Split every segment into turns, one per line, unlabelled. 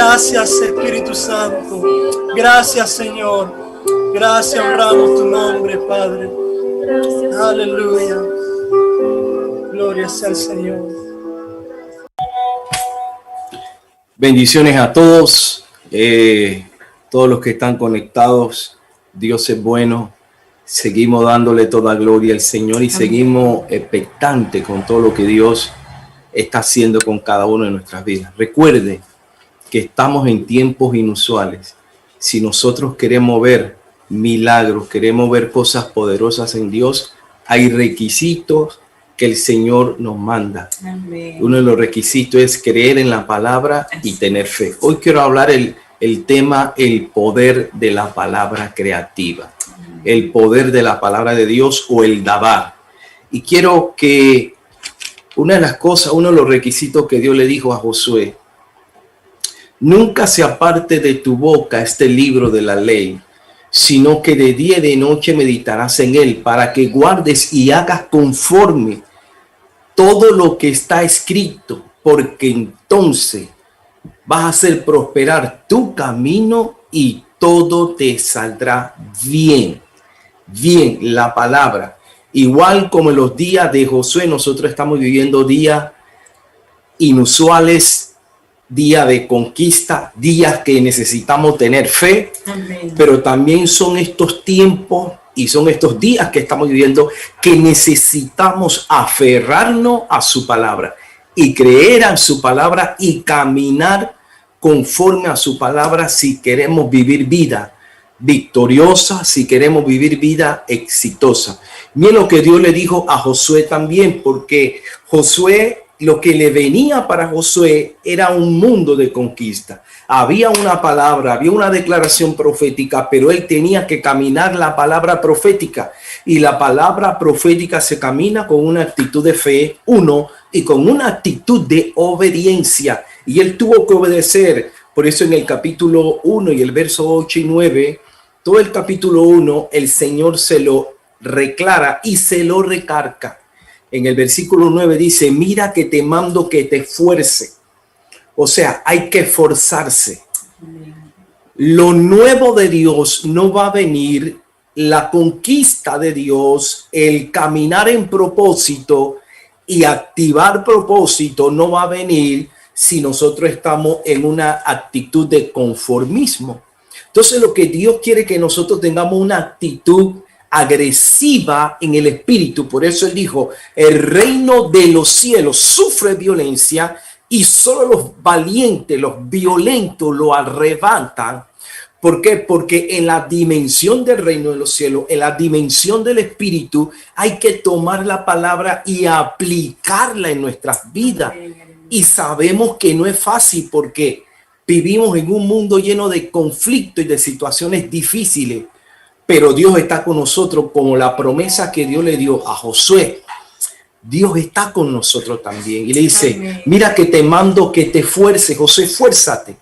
Gracias, Espíritu Santo. Gracias, Señor. Gracias, honramos tu nombre, Padre.
Gracias.
Aleluya. Gloria sea al Señor.
Bendiciones a todos, todos los que están conectados. Dios es bueno. Seguimos dándole toda gloria al Señor y seguimos expectantes con todo lo que Dios está haciendo con cada uno de nuestras vidas. Recuerde que estamos en tiempos inusuales. Si nosotros queremos ver milagros, queremos ver cosas poderosas en Dios, hay requisitos que el Señor nos manda.
Amén.
Uno de los requisitos es creer en la palabra y tener fe. Hoy quiero hablar el tema, el poder de la palabra creativa, el poder de la palabra de Dios o el dabar. Y quiero que una de las cosas, uno de los requisitos que Dios le dijo a Josué: nunca se aparte de tu boca este libro de la ley, sino que de día y de noche meditarás en él, para que guardes y hagas conforme todo lo que está escrito, porque entonces vas a hacer prosperar tu camino y todo te saldrá bien. Bien, la palabra. Igual como en los días de Josué, nosotros estamos viviendo días inusuales, días de conquista, días que necesitamos tener fe.
Amén.
Pero también son estos tiempos y son estos días que estamos viviendo que necesitamos aferrarnos a su palabra y creer en su palabra y caminar conforme a su palabra si queremos vivir vida victoriosa, si queremos vivir vida exitosa. Miren lo que Dios le dijo a Josué también, porque Josué, lo que le venía para Josué era un mundo de conquista. Había una palabra, había una declaración profética, pero él tenía que caminar la palabra profética. Y la palabra profética se camina con una actitud de fe, y con una actitud de obediencia. Y él tuvo que obedecer. Por eso en el capítulo 1 y el verso 8 y 9, todo el capítulo 1, el Señor se lo reclara y se lo recarga. En el versículo 9 dice: mira que te mando que te esfuerce. O sea, hay que esforzarse. Lo nuevo de Dios no va a venir, la conquista de Dios, el caminar en propósito y activar propósito no va a venir si nosotros estamos en una actitud de conformismo. Entonces, lo que Dios quiere que nosotros tengamos una actitud agresiva en el espíritu. Por eso él dijo: el reino de los cielos sufre violencia y solo los valientes, los violentos lo arrebatan. ¿Por qué? Porque en la dimensión del reino de los cielos, en la dimensión del espíritu, hay que tomar la palabra y aplicarla en nuestras vidas. Y sabemos que no es fácil porque vivimos en un mundo lleno de conflictos y de situaciones difíciles. Pero Dios está con nosotros, como la promesa que Dios le dio a Josué. Dios está con nosotros también. Y le dice: amén. Mira que te mando que te esfuerces, Josué, esfuérzate.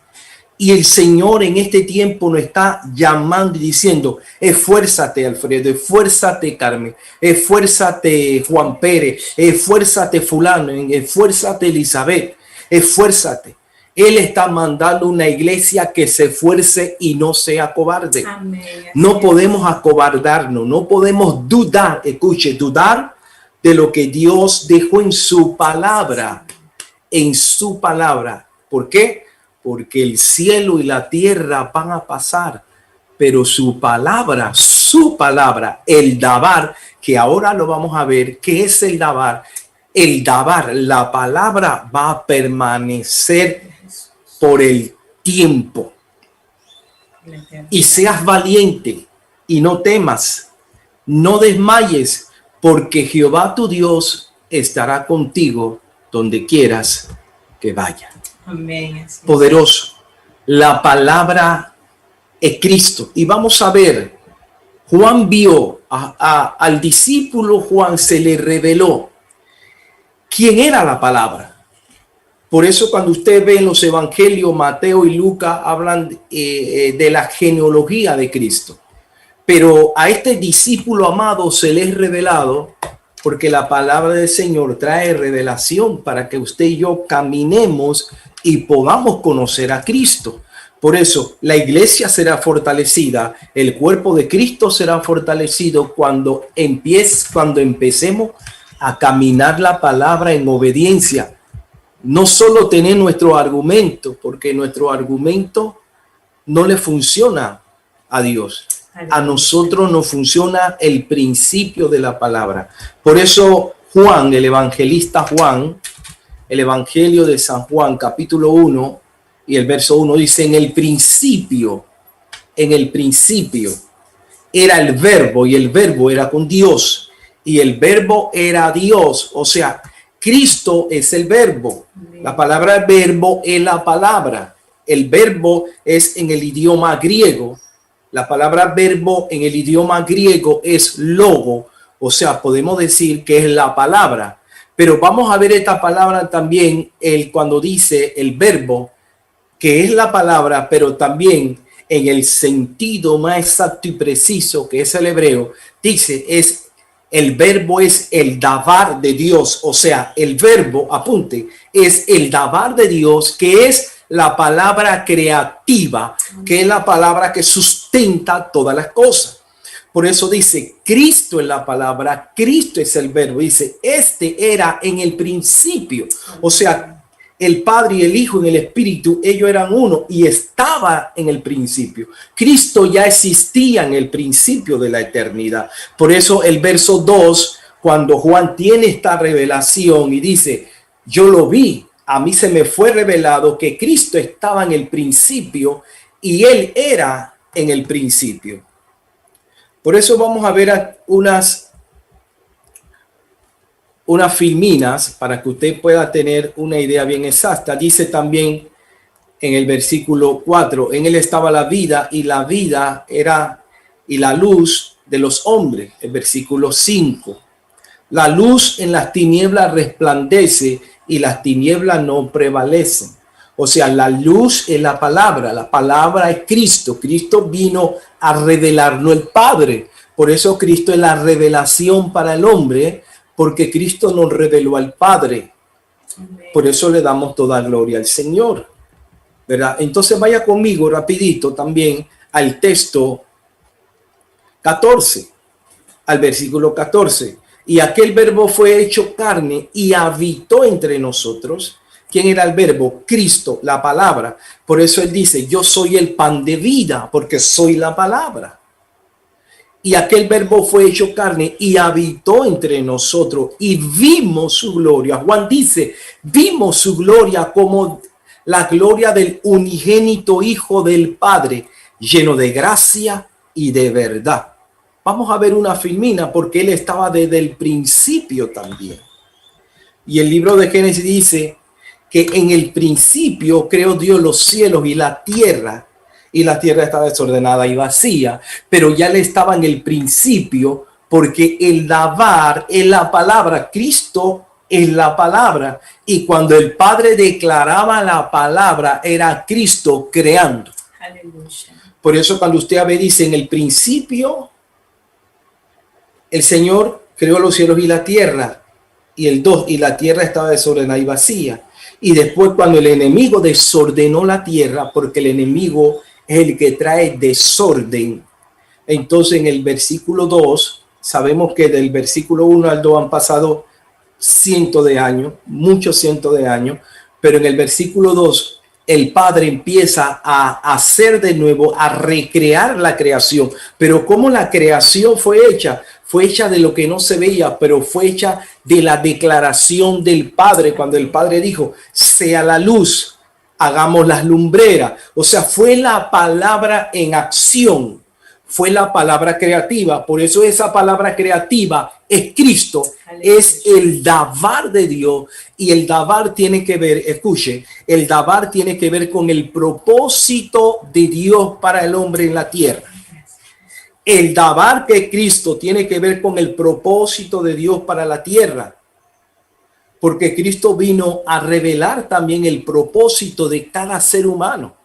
Y el Señor en este tiempo nos está llamando y diciendo: esfuérzate, Alfredo, esfuérzate, Carmen, esfuérzate, Juan Pérez, esfuérzate, fulano, esfuérzate, Elizabeth, esfuérzate. Él está mandando una iglesia que se esfuerce y no sea cobarde.
Amén.
No podemos acobardarnos, no podemos dudar, escuche, dudar de lo que Dios dejó en su palabra, en su palabra. ¿Por qué? Porque el cielo y la tierra van a pasar, pero su palabra, el dabar, que ahora lo vamos a ver, ¿qué es el dabar? El dabar, la palabra va a permanecer por el tiempo. Y seas valiente y no temas, no desmayes, porque Jehová tu Dios estará contigo donde quieras que vaya.
Amén.
Poderoso. La palabra es Cristo. Y vamos a ver, Juan vio al discípulo Juan, se le reveló quién era la palabra. Por eso cuando usted ve en los evangelios, Mateo y Lucas hablan de la genealogía de Cristo. Pero a este discípulo amado se le es revelado porque la palabra del Señor trae revelación para que usted y yo caminemos y podamos conocer a Cristo. Por eso la iglesia será fortalecida, el cuerpo de Cristo será fortalecido cuando empecemos a caminar la palabra en obediencia. No solo tener nuestro argumento, porque nuestro argumento no le funciona a Dios. A nosotros nos funciona el principio de la palabra. Por eso Juan, el evangelista Juan, el Evangelio de San Juan, capítulo 1 y el verso 1 dice: en el principio era el verbo, y el verbo era con Dios, y el verbo era Dios. O sea, Cristo es el verbo. La palabra verbo es la palabra. El verbo es en el idioma griego. La palabra verbo en el idioma griego es logo. O sea, podemos decir que es la palabra. Pero vamos a ver esta palabra también cuando dice el verbo, que es la palabra, pero también en el sentido más exacto y preciso, que es el hebreo, dice el verbo es el dabar de Dios. O sea, el verbo, apunte, es el dabar de Dios, que es la palabra creativa, que es la palabra que sustenta todas las cosas. Por eso dice, Cristo es la palabra, Cristo es el verbo. Dice, este era en el principio. O sea, el Padre y el Hijo en el Espíritu, ellos eran uno y estaba en el principio. Cristo ya existía en el principio de la eternidad. Por eso el verso 2, cuando Juan tiene esta revelación y dice, yo lo vi, a mí se me fue revelado que Cristo estaba en el principio y Él era en el principio. Por eso vamos a ver unas filminas para que usted pueda tener una idea bien exacta. Dice también en el versículo 4, en Él estaba la vida y la vida era y la luz de los hombres. El versículo 5, la luz en las tinieblas resplandece y las tinieblas no prevalecen. O sea, la luz es la palabra es Cristo. Cristo vino a revelarnos el Padre. Por eso Cristo es la revelación para el hombre, porque Cristo nos reveló al Padre. Por eso le damos toda gloria al Señor, ¿verdad? Entonces vaya conmigo rapidito también al texto 14, al versículo 14. Y aquel verbo fue hecho carne y habitó entre nosotros. ¿Quién era el verbo? Cristo, la palabra. Por eso él dice, yo soy el pan de vida, porque soy la palabra. Y aquel verbo fue hecho carne y habitó entre nosotros y vimos su gloria. Juan dice, vimos su gloria como la gloria del unigénito Hijo del Padre, lleno de gracia y de verdad. Vamos a ver una filmina porque él estaba desde el principio también. Y el libro de Génesis dice que en el principio creó Dios los cielos y la tierra estaba desordenada y vacía, pero ya le estaba en el principio, porque el dabar es la palabra, Cristo es la palabra, y cuando el Padre declaraba la palabra era Cristo creando.
Aleluya.
Por eso cuando usted ve, dice en el principio el Señor creó los cielos y la tierra, y el 2, y la tierra estaba desordenada y vacía. Y después cuando el enemigo desordenó la tierra, porque el enemigo es el que trae desorden, entonces en el versículo 2, sabemos que del versículo 1 al 2 han pasado cientos de años, muchos cientos de años, pero en el versículo 2 el Padre empieza a hacer de nuevo, a recrear la creación. Pero ¿cómo la creación fue hecha? Fue hecha de lo que no se veía, pero fue hecha de la declaración del Padre, cuando el Padre dijo, sea la luz, hagamos las lumbreras. O sea, fue la palabra en acción, fue la palabra creativa. Por eso esa palabra creativa es Cristo, es el dabar de Dios. Y el dabar tiene que ver, escuche, el dabar tiene que ver con el propósito de Dios para el hombre en la tierra. El dabar que Cristo tiene que ver con el propósito de Dios para la tierra. Porque Cristo vino a revelar también el propósito de cada ser humano.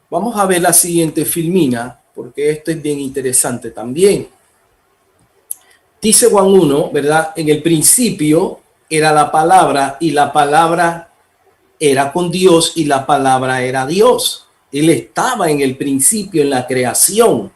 Vamos a ver la siguiente filmina, porque esto es bien interesante también. Dice Juan 1, ¿verdad? En el principio era la palabra y la palabra era con Dios y la palabra era Dios. Él estaba en el principio, en la creación.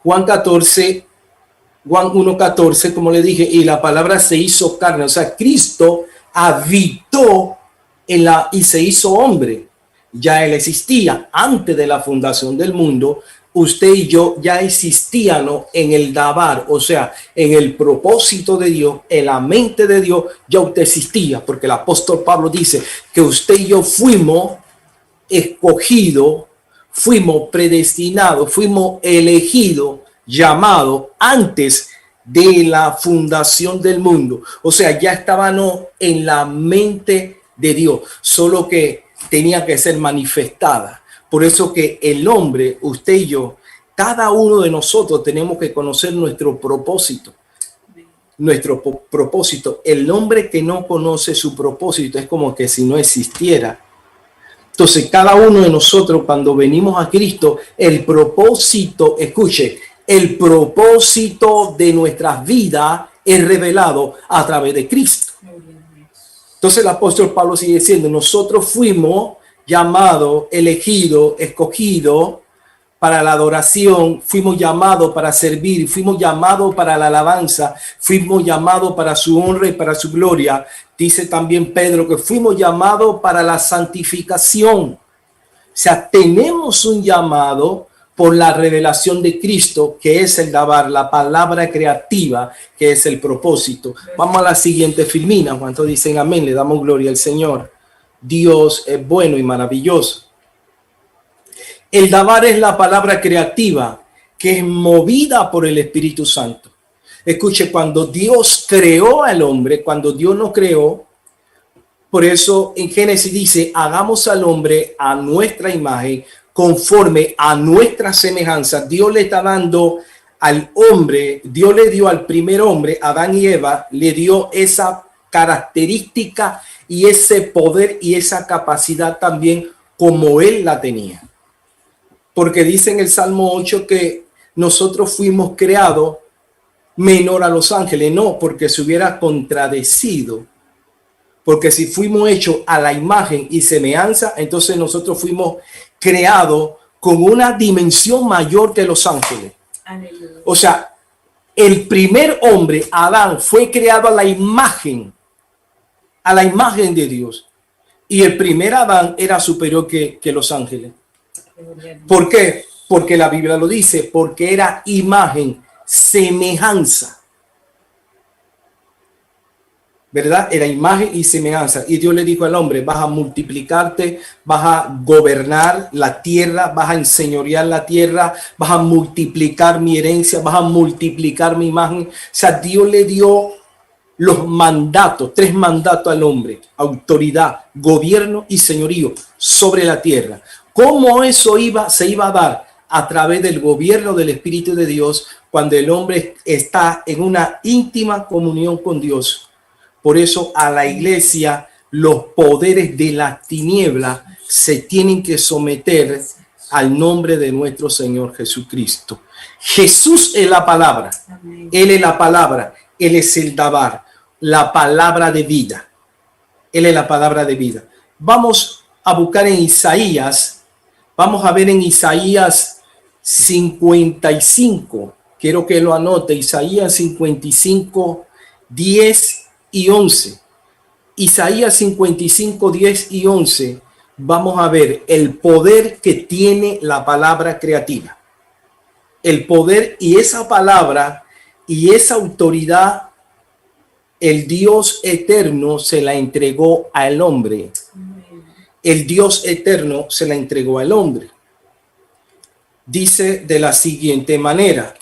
Juan 1:14, como le dije, y la palabra se hizo carne. O sea, Cristo habitó y se hizo hombre. Ya él existía antes de la fundación del mundo. Usted y yo ya existíamos en el Dabar, o sea, en el propósito de Dios, en la mente de Dios, ya usted existía, porque el apóstol Pablo dice que usted y yo fuimos escogidos, fuimos predestinados, fuimos elegidos, llamados antes de la fundación del mundo. O sea, ya estábamos en la mente de Dios, solo que tenía que ser manifestada. Por eso que el hombre, usted y yo, cada uno de nosotros tenemos que conocer nuestro propósito. Nuestro propósito. El hombre que no conoce su propósito es como que si no existiera. Entonces, cada uno de nosotros, cuando venimos a Cristo, el propósito, escuche, el propósito de nuestras vidas es revelado a través de Cristo. Entonces, el apóstol Pablo sigue diciendo, nosotros fuimos llamados, elegidos, escogidos para la adoración, fuimos llamados para servir, fuimos llamados para la alabanza, fuimos llamados para su honra y para su gloria. Dice también Pedro que fuimos llamados para la santificación. O sea, tenemos un llamado por la revelación de Cristo, que es el Dabar, la palabra creativa, que es el propósito. Vamos a la siguiente filmina. ¿Cuántos dicen amén? Le damos gloria al Señor. Dios es bueno y maravilloso. El Dabar es la palabra creativa que es movida por el Espíritu Santo. Escuche, cuando Dios creó al hombre, cuando Dios nos creó, por eso en Génesis dice, hagamos al hombre a nuestra imagen, conforme a nuestra semejanza. Dios le está dando al hombre, Dios le dio al primer hombre, Adán y Eva, le dio esa característica y ese poder y esa capacidad también como él la tenía. Porque dice en el Salmo 8 que nosotros fuimos creados menor a los ángeles. No, porque se hubiera contradecido. Porque si fuimos hechos a la imagen y semejanza, entonces nosotros fuimos creados con una dimensión mayor que los ángeles. Aleluya. O sea, el primer hombre, Adán, fue creado a la imagen de Dios. Y el primer Adán era superior que los ángeles. ¿Por qué? Porque la Biblia lo dice, porque era imagen, semejanza. ¿Verdad? Era imagen y semejanza. Y Dios le dijo al hombre, vas a multiplicarte, vas a gobernar la tierra, vas a enseñorear la tierra, vas a multiplicar mi herencia, vas a multiplicar mi imagen. O sea, Dios le dio los mandatos, 3 mandatos al hombre: autoridad, gobierno y señorío sobre la tierra. ¿Cómo eso se iba a dar? A través del gobierno del Espíritu de Dios, cuando el hombre está en una íntima comunión con Dios. Por eso a la iglesia los poderes de la tiniebla se tienen que someter al nombre de nuestro Señor Jesucristo. Jesús es la palabra. Amén. Él es la palabra. Él es el Dabar, la palabra de vida. Él es la palabra de vida. Vamos a buscar en Isaías. Vamos a ver en Isaías 55. Quiero que lo anote. Isaías 55, 10 y 11. Isaías 55, 10 y 11. Vamos a ver el poder que tiene la palabra creativa. El poder y esa palabra y esa autoridad, el Dios eterno se la entregó al hombre. El Dios eterno se la entregó al hombre. Dice de la siguiente manera: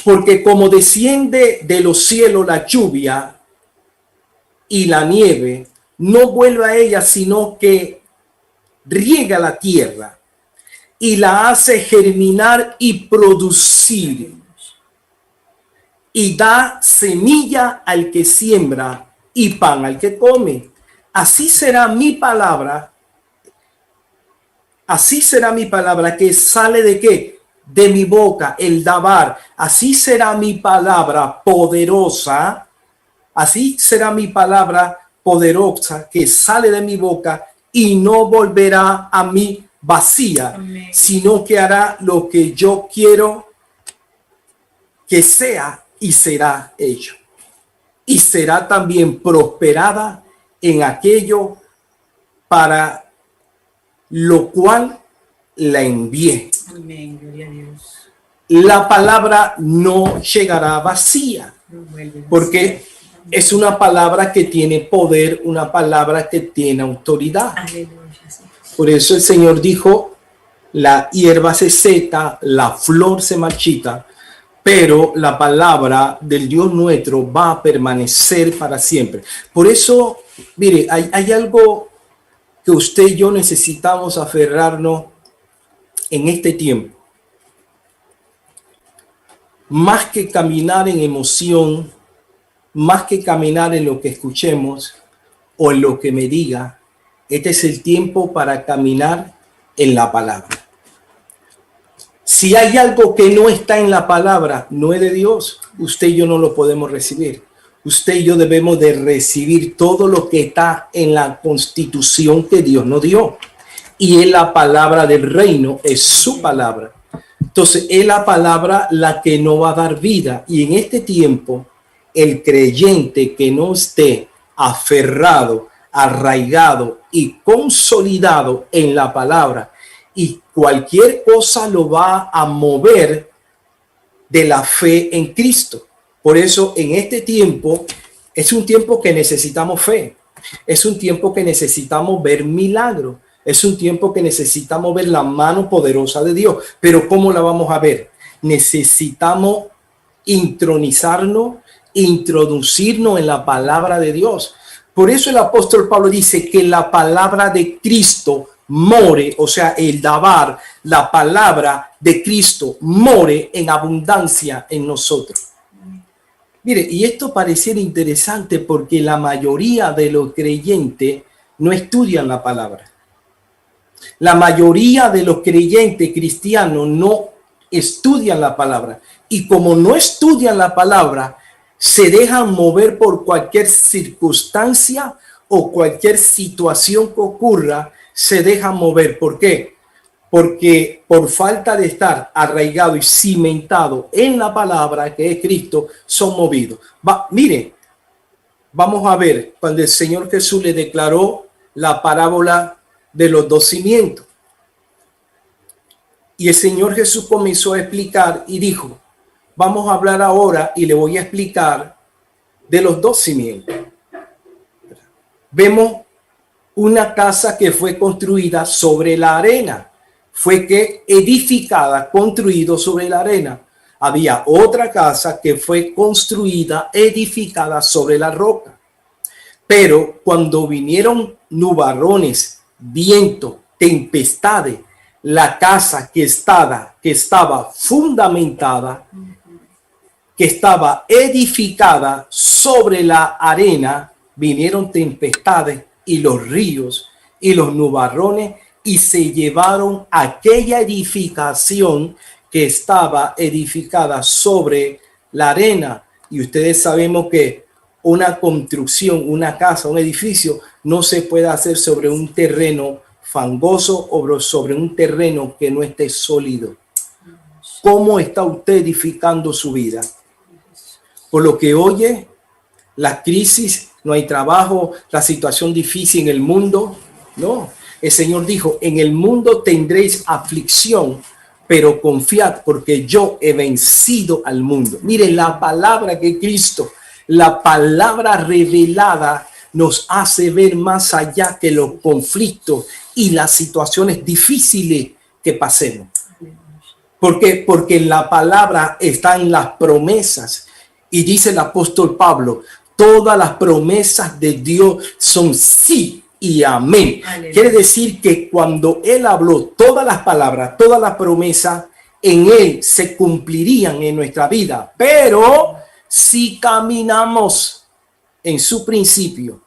porque como desciende de los cielos la lluvia y la nieve, no vuelve a ella, sino que riega la tierra y la hace germinar y producir, y da semilla al que siembra y pan al que come. Así será mi palabra que sale ¿de qué? de mi boca, el dabar, así será mi palabra poderosa, así será mi palabra poderosa que sale de mi boca y no volverá a mí vacía,
Amén.
sino que hará lo que yo quiero que sea y será hecho. Y será también prosperada en aquello para lo cual la envié.
Amén, gloria a Dios.
La palabra no llegará vacía,
No vuelve vacío.
porque es una palabra que tiene poder, una palabra que tiene autoridad.
Aleluya, sí.
Por eso el Señor dijo, la hierba se seca, la flor se marchita, pero la palabra del Dios nuestro va a permanecer para siempre. Por eso, mire, hay algo que usted y yo necesitamos aferrarnos en este tiempo. Más que caminar en emoción, más que caminar en lo que escuchemos o en lo que me diga, este es el tiempo para caminar en la palabra. Si hay algo que no está en la palabra, no es de Dios, usted y yo no lo podemos recibir. Usted y yo debemos de recibir todo lo que está en la constitución que Dios nos dio. Y es la palabra del reino, es su palabra. Entonces, es la palabra la que nos va a dar vida. Y en este tiempo, el creyente que no esté aferrado, arraigado y consolidado en la palabra, y cualquier cosa lo va a mover de la fe en Cristo. Por eso en este tiempo es un tiempo que necesitamos fe, es un tiempo que necesitamos ver milagros, es un tiempo que necesitamos ver la mano poderosa de Dios. Pero ¿cómo la vamos a ver? Necesitamos intronizarnos, introducirnos en la palabra de Dios. Por eso el apóstol Pablo dice que la palabra de Cristo more, o sea, el dabar, la palabra de Cristo more en abundancia en nosotros. Mire, y esto pareciera interesante porque la mayoría de los creyentes no estudian la palabra. La mayoría de los creyentes cristianos no estudian la palabra. Y como no estudian la palabra, se dejan mover por cualquier circunstancia o cualquier situación que ocurra, se dejan mover. ¿Por qué? Porque por falta de estar arraigado y cimentado en la palabra que es Cristo, son movidos. Mire, vamos a ver cuando el Señor Jesús le declaró la parábola de los dos cimientos. Y el Señor Jesús comenzó a explicar y dijo, vamos a hablar ahora y le voy a explicar de los dos cimientos. Vemos una casa que fue construida sobre la arena. Fue que edificada, construido sobre la arena. Había otra casa que fue construida, edificada sobre la roca. Pero cuando vinieron nubarrones, viento, tempestades, la casa que estaba fundamentada, que estaba edificada sobre la arena, vinieron tempestades y los ríos y los nubarrones y se llevaron aquella edificación que estaba edificada sobre la arena. Y ustedes sabemos que una construcción, una casa, un edificio no se puede hacer sobre un terreno fangoso o sobre un terreno que no esté sólido. ¿Cómo está usted edificando su vida? Por lo que oye, la crisis, no hay trabajo, la situación difícil en el mundo. No, el Señor dijo, en el mundo tendréis aflicción, pero confiad porque yo he vencido al mundo. Miren, la palabra que Cristo, la palabra revelada nos hace ver más allá que los conflictos y las situaciones difíciles que pasemos. ¿Por qué? Porque la palabra está en las promesas. Y dice el apóstol Pablo, todas las promesas de Dios son sí y amén. Aleluya. Quiere decir que cuando él habló, todas las palabras, todas las promesas en él se cumplirían en nuestra vida. Pero si caminamos en su principio,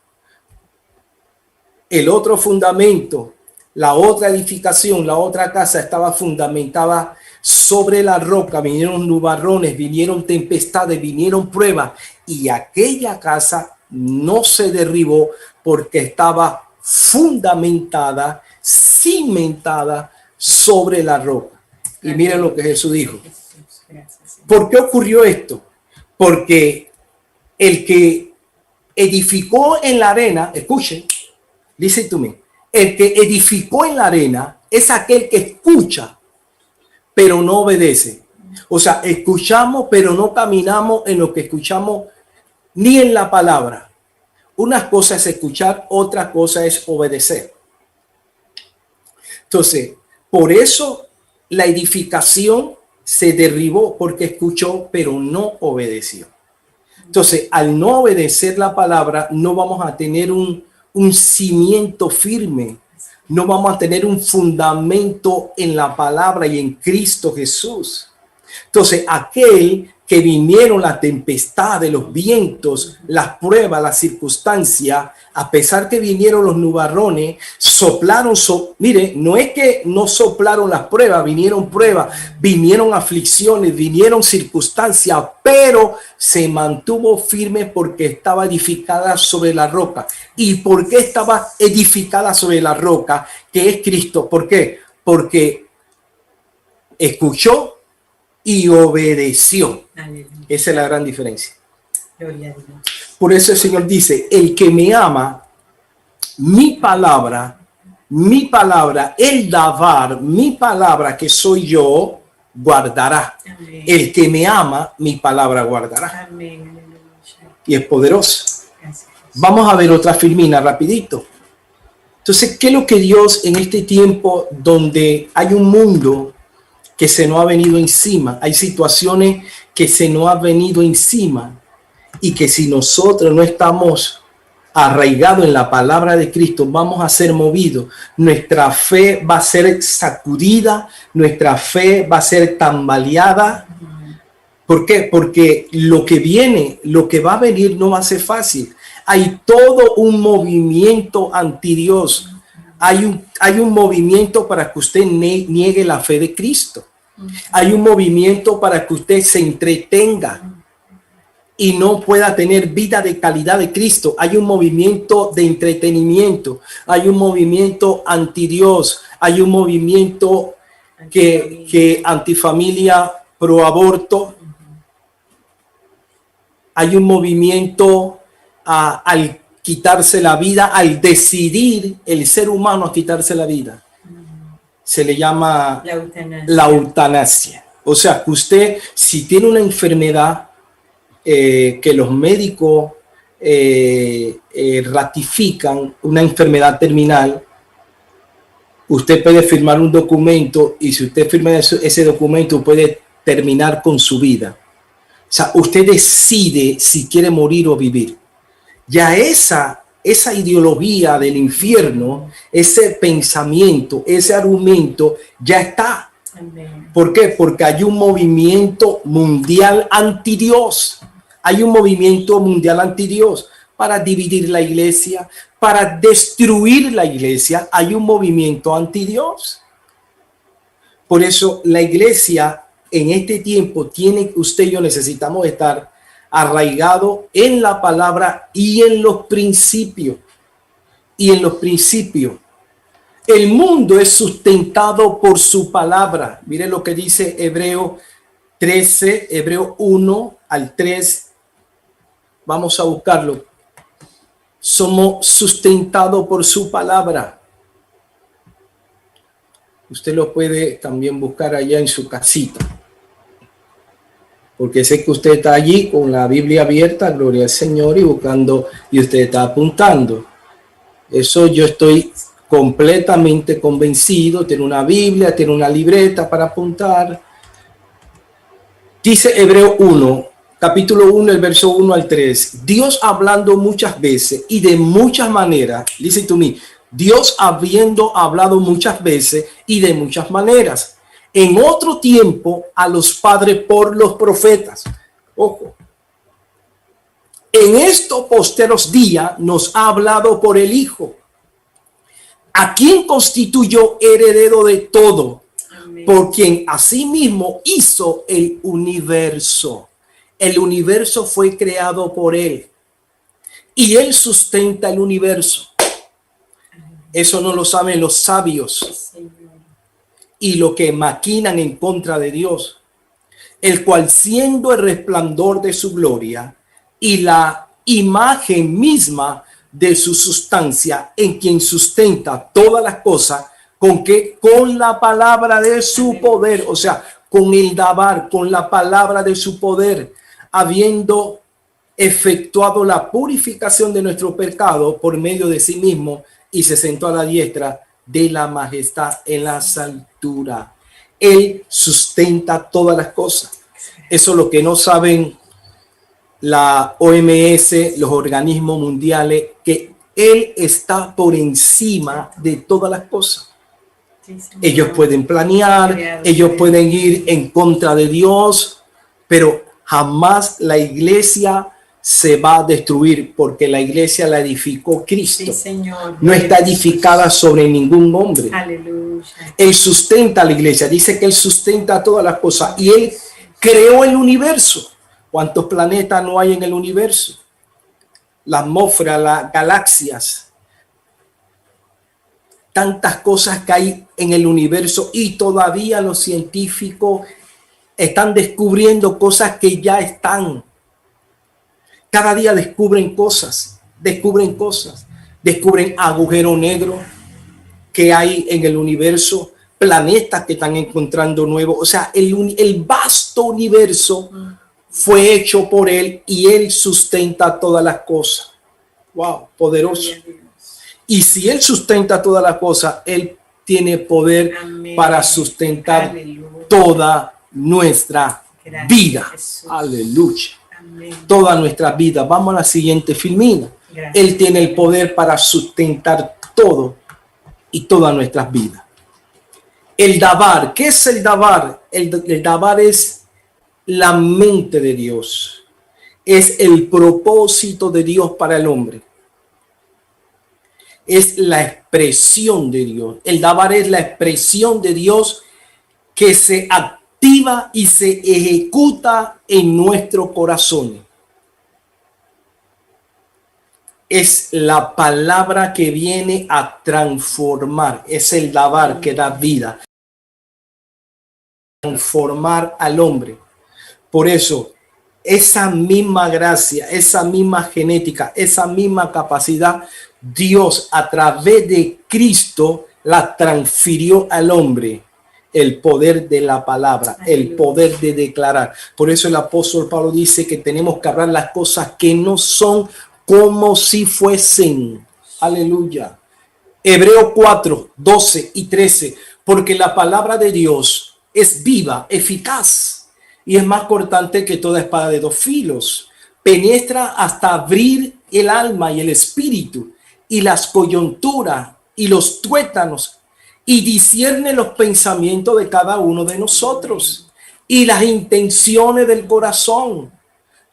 el otro fundamento, la otra edificación, la otra casa estaba fundamentada sobre la roca, vinieron nubarrones, vinieron tempestades, vinieron pruebas, y aquella casa no se derribó porque estaba fundamentada, cimentada sobre la roca. Y miren lo que Jesús dijo. ¿Por qué ocurrió esto? Porque el que edificó en la arena, escuchen, listen to me, el que edificó en la arena es aquel que escucha, pero no obedece. O sea, escuchamos, pero no caminamos en lo que escuchamos ni en la palabra. Una cosa es escuchar, otra cosa es obedecer. Entonces, por eso la edificación se derribó, porque escuchó, pero no obedeció. Entonces, al no obedecer la palabra, no vamos a tener un cimiento firme, no vamos a tener un fundamento en la palabra y en Cristo Jesús. Entonces, aquel que vinieron la tempestad de los vientos, las pruebas, las circunstancias, a pesar que vinieron los nubarrones, soplaron, mire, no es que no soplaron las pruebas, vinieron aflicciones, vinieron circunstancias, pero se mantuvo firme porque estaba edificada sobre la roca. ¿Y por qué estaba edificada sobre la roca, que es Cristo? ¿Por qué? Porque escuchó y obedeció.
Aleluya.
Esa es la gran diferencia.
Gloria a Dios.
Por eso el Señor dice, el que me ama, mi palabra, el davar, mi palabra que soy yo, guardará.
Amén.
El que me ama, mi palabra guardará.
Amén. Aleluya.
Y es poderoso.
Gracias.
Vamos a ver otra filmina rapidito. Entonces, ¿qué es lo que Dios en este tiempo donde hay un mundo que se nos ha venido encima? Hay situaciones que se nos ha venido encima y que si nosotros no estamos arraigados en la palabra de Cristo, vamos a ser movidos. Nuestra fe va a ser sacudida, nuestra fe va a ser tambaleada. ¿Por qué? Porque lo que viene, lo que va a venir no va a ser fácil. Hay todo un movimiento anti Dios. Hay un movimiento para que usted niegue la fe de Cristo. Hay un movimiento para que usted se entretenga y no pueda tener vida de calidad de Cristo. Hay un movimiento de entretenimiento. Hay un movimiento anti Dios. Hay un movimiento que antifamilia, pro aborto. Hay un movimiento al quitarse la vida, al decidir el ser humano a quitarse la vida. Se le llama la eutanasia. O sea, que usted, si tiene una enfermedad que los médicos ratifican, una enfermedad terminal, usted puede firmar un documento y si usted firma ese documento puede terminar con su vida. O sea, usted decide si quiere morir o vivir. Ya esa ideología del infierno, ese pensamiento, ese argumento ya está.
Amén.
¿Por qué? Porque hay un movimiento mundial anti Dios. Hay un movimiento mundial anti Dios para dividir la iglesia, para destruir la iglesia. Hay un movimiento anti Dios. Por eso la iglesia en este tiempo usted y yo necesitamos estar arraigado en la palabra y en los principios. El mundo es sustentado por su palabra. Mire lo que dice Hebreo 13, Hebreo 1 al 3. Vamos a buscarlo. Somos sustentados por su palabra. Usted lo puede también buscar allá en su casita. Porque sé que usted está allí con la Biblia abierta, gloria al Señor, y buscando, y usted está apuntando. Eso yo estoy completamente convencido. Tiene una Biblia, tiene una libreta para apuntar. Dice Hebreo 1, capítulo 1, el verso 1 al 3. Dios hablando muchas veces y de muchas maneras. Listen to me. Dios habiendo hablado muchas veces y de muchas maneras. En otro tiempo a los padres por los profetas. Ojo. En estos posteros días nos ha hablado por el Hijo, a quien constituyó heredero de todo
Amén.
por quien asimismo hizo el universo. El universo fue creado por él y él sustenta el universo. Eso no lo saben los sabios
Señor.
y lo que maquinan en contra de Dios, el cual siendo el resplandor de su gloria y la imagen misma de su sustancia, en quien sustenta todas las cosas, con que con la palabra de su poder, o sea, con el dabar, con la palabra de su poder, habiendo efectuado la purificación de nuestro pecado por medio de sí mismo, y se sentó a la diestra de la majestad en las alturas. Él sustenta todas las cosas. Eso es lo que no saben la OMS, los organismos mundiales, que él está por encima de todas las cosas.
Sí, Señor.
Ellos pueden planear, ellos pueden ir en contra de Dios, pero jamás la iglesia se va a destruir, porque la iglesia la edificó Cristo.
Sí, Señor.
No está edificada sobre ningún hombre.
Aleluya.
Él sustenta la iglesia, dice que él sustenta todas las cosas y él creó el universo. ¿Cuántos planetas no hay en el universo? La atmósfera, las galaxias, tantas cosas que hay en el universo, y todavía los científicos están descubriendo cosas que ya están. Cada día descubren cosas, descubren agujero negro que hay en el universo, planetas que están encontrando nuevos. O sea, el vasto universo fue hecho por él y él sustenta todas las cosas. Wow, poderoso. Y si él sustenta todas las cosas, él tiene poder
Amén.
para sustentar
Aleluya.
toda nuestra
Gracias,
vida.
Jesús.
Aleluya.
Amén.
Toda nuestra vida. Vamos a la siguiente filmina.
Gracias.
Él tiene el poder para sustentar todo y todas nuestras vidas. El dabar. ¿Qué es el dabar? El dabar es la mente de Dios. Es el propósito de Dios para el hombre. Es la expresión de Dios. El dabar es la expresión de Dios que se activa y se ejecuta en nuestro corazón. Es la palabra que viene a transformar. Es el dabar que da vida. Transformar al hombre. Por eso, esa misma gracia, esa misma genética, esa misma capacidad, Dios a través de Cristo la transfirió al hombre. El poder de la palabra, el poder de declarar. Por eso el apóstol Pablo dice que tenemos que hablar las cosas que no son como si fuesen. Aleluya. Hebreo 4, 12 y 13. Porque la palabra de Dios es viva, eficaz y es más cortante que toda espada de dos filos. Penetra hasta abrir el alma y el espíritu y las coyunturas y los tuétanos, y discierne los pensamientos de cada uno de nosotros y las intenciones del corazón.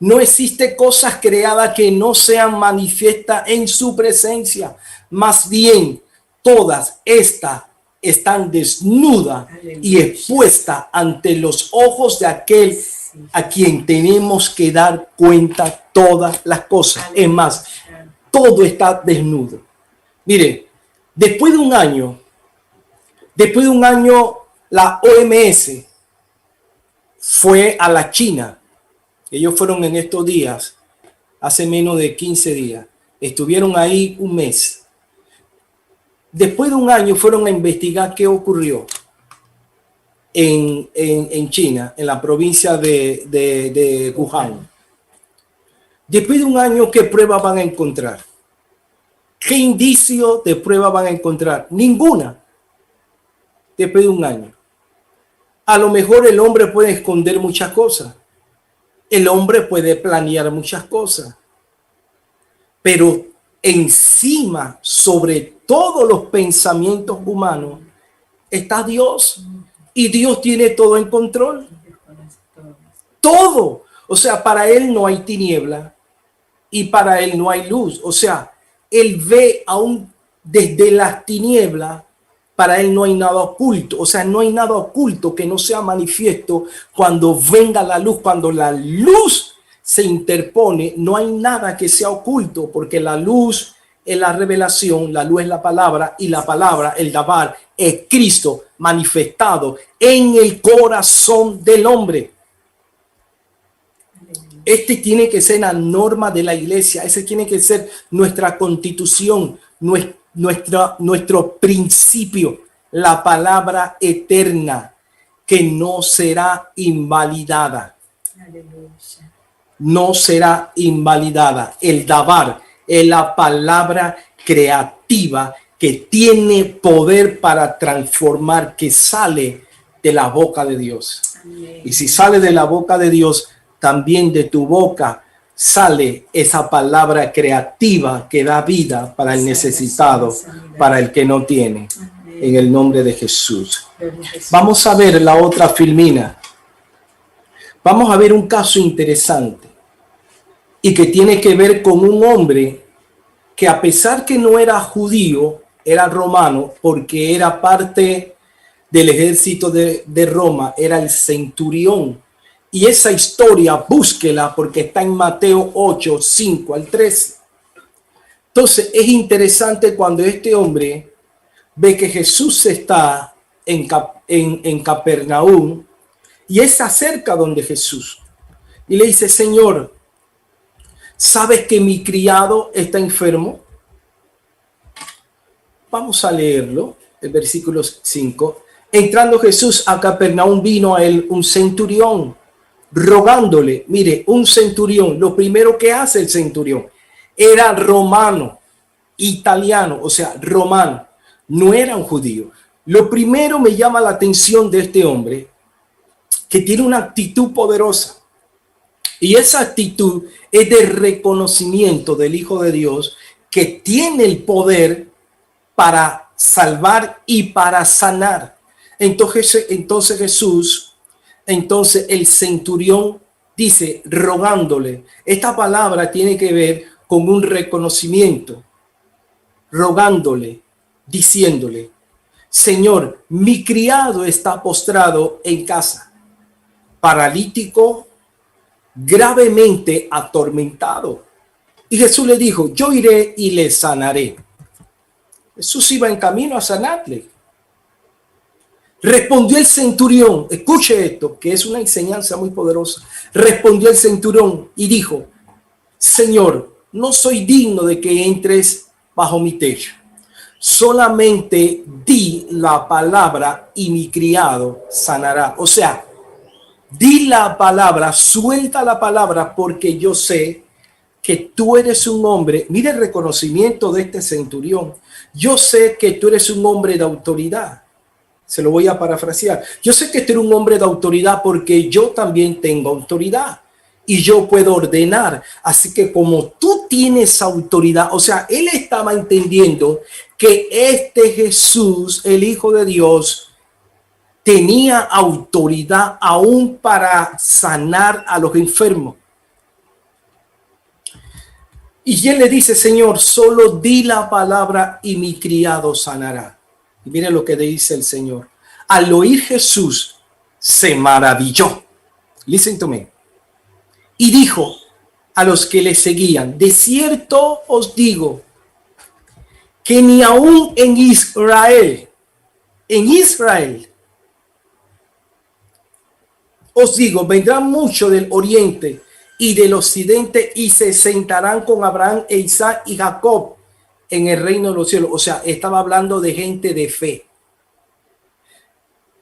No existe cosas creadas que no sean manifiestas en su presencia. Más bien, todas estas están desnudas y expuestas ante los ojos de aquel a quien tenemos que dar cuenta todas las cosas. Es más, todo está desnudo. Mire, después de un año, la OMS fue a la China. Ellos fueron en estos días, hace menos de 15 días. Estuvieron ahí un mes. Después de un año fueron a investigar qué ocurrió en China, en la provincia de Wuhan. Después de un año, ¿qué pruebas van a encontrar? ¿Qué indicio de prueba van a encontrar? Ninguna. Después de un año. A lo mejor el hombre puede esconder muchas cosas. El hombre puede planear muchas cosas. Pero encima, sobre todos los pensamientos humanos, está Dios. Y Dios tiene todo en control. Todo. O sea, para Él no hay tiniebla y para Él no hay luz. O sea, Él ve aún desde las tinieblas Para él no hay nada oculto. O sea, no hay nada oculto que no sea manifiesto cuando venga la luz. Cuando la luz se interpone, no hay nada que sea oculto, porque la luz es la revelación, la luz es la palabra, y la palabra, el dabar, es Cristo manifestado en el corazón del hombre. Este tiene que ser la norma de la iglesia. Ese tiene que ser nuestra constitución, nuestro principio, la palabra eterna que no será invalidada.
Aleluya.
No será invalidada. El dabar es la palabra creativa que tiene poder para transformar, que sale de la boca de Dios.
Amén.
Y si sale de la boca de Dios, también de tu boca sale esa palabra creativa que da vida para el necesitado, para el que no tiene.
Amén.
En el nombre de Jesús.
Gloria a Jesús.
Vamos a ver la otra filmina. Vamos a ver un caso interesante y que tiene que ver con un hombre que, a pesar que no era judío, era romano, porque era parte del ejército de Roma, era el centurión. Y esa historia, búsquela, porque está en Mateo 8, 5 al 13. Entonces es interesante cuando este hombre ve que Jesús está en Capernaum, y él se acerca donde Jesús y le dice: Señor, ¿sabes que mi criado está enfermo? Vamos a leerlo, el versículo 5. Entrando Jesús a Capernaum, vino a él un centurión, rogándole. Mire, un centurión, lo primero que hace el centurión, era romano, italiano, o sea, romano, no era un judío. Lo primero me llama la atención de este hombre, que tiene una actitud poderosa. Y esa actitud es de reconocimiento del Hijo de Dios, que tiene el poder para salvar y para sanar. Entonces Jesús, entonces el centurión dice, rogándole. Esta palabra tiene que ver con un reconocimiento, rogándole, diciéndole: Señor, mi criado está postrado en casa, paralítico, gravemente atormentado. Y Jesús le dijo: yo iré y le sanaré. Jesús iba en camino a sanarle. Respondió el centurión, escuche esto, que es una enseñanza muy poderosa. Respondió el centurión y dijo: Señor, no soy digno de que entres bajo mi techo. Solamente di la palabra y mi criado sanará. O sea, di la palabra, suelta la palabra, porque yo sé que tú eres un hombre. Mire el reconocimiento de este centurión. Yo sé que tú eres un hombre de autoridad. Se lo voy a parafrasear. Yo sé que tú eres un hombre de autoridad porque yo también tengo autoridad y yo puedo ordenar. Así que como tú tienes autoridad, o sea, él estaba entendiendo que este Jesús, el Hijo de Dios, tenía autoridad aún para sanar a los enfermos. Y él le dice: Señor, solo di la palabra y mi criado sanará. Y mire lo que dice el Señor. Al oír Jesús, se maravilló. Listen to me. Y dijo a los que le seguían: de cierto os digo que ni aún en Israel, os digo, vendrán muchos del oriente y del occidente y se sentarán con Abraham e Isaac y Jacob en el reino de los cielos. O sea, estaba hablando de gente de fe.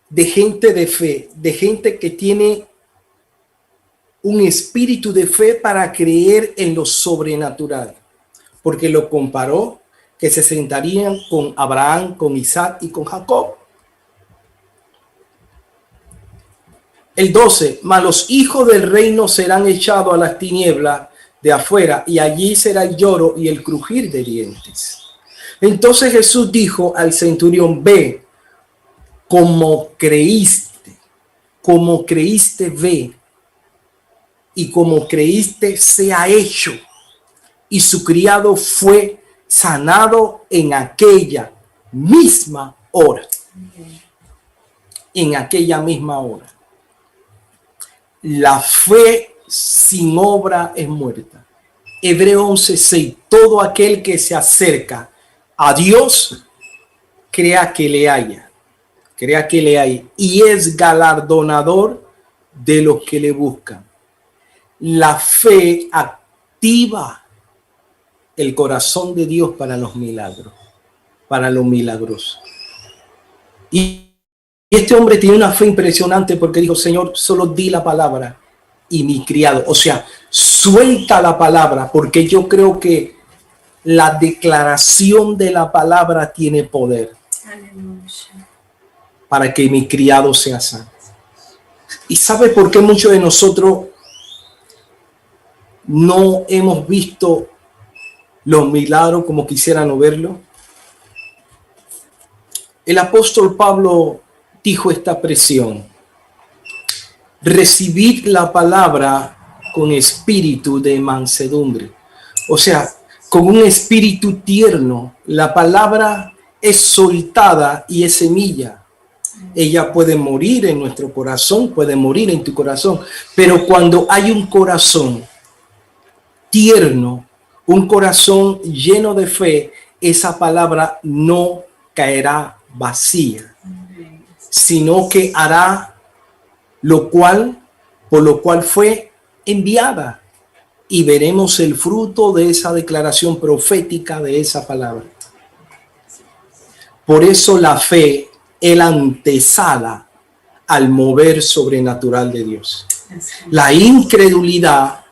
De gente de fe, de gente que tiene un espíritu de fe para creer en lo sobrenatural. Porque lo comparó que se sentarían con Abraham, con Isaac y con Jacob. El 12, mas los hijos del reino serán echados a las tinieblas de afuera, y allí será el lloro y el crujir de dientes. Entonces Jesús dijo al centurión: ve, como creíste ve, y como creíste sea hecho. Y su criado fue sanado en aquella misma hora. En aquella misma hora. La fe sin obra es muerta. Hebreo 11:6. Todo aquel que se acerca a Dios, crea que le haya. Crea que le haya. Y es galardonador de los que le buscan. La fe activa el corazón de Dios para los milagros, para lo milagroso. Y este hombre tiene una fe impresionante porque dijo: Señor, solo di la palabra y mi criado, o sea, suelta la palabra, porque yo creo que la declaración de la palabra tiene poder.
Aleluya.
Para que mi criado sea sano. ¿Y sabe por qué muchos de nosotros no hemos visto los milagros como quisieran verlo? El apóstol Pablo dijo esta expresión: recibid la palabra con espíritu de mansedumbre. O sea, con un espíritu tierno. La palabra es soltada y es semilla. Ella puede morir en nuestro corazón, puede morir en tu corazón, pero cuando hay un corazón tierno, un corazón lleno de fe, esa palabra no caerá vacía, sino que hará por lo cual fue enviada, y veremos el fruto de esa declaración profética de esa palabra. Por eso la fe es la antesala al mover sobrenatural de Dios. La incredulidad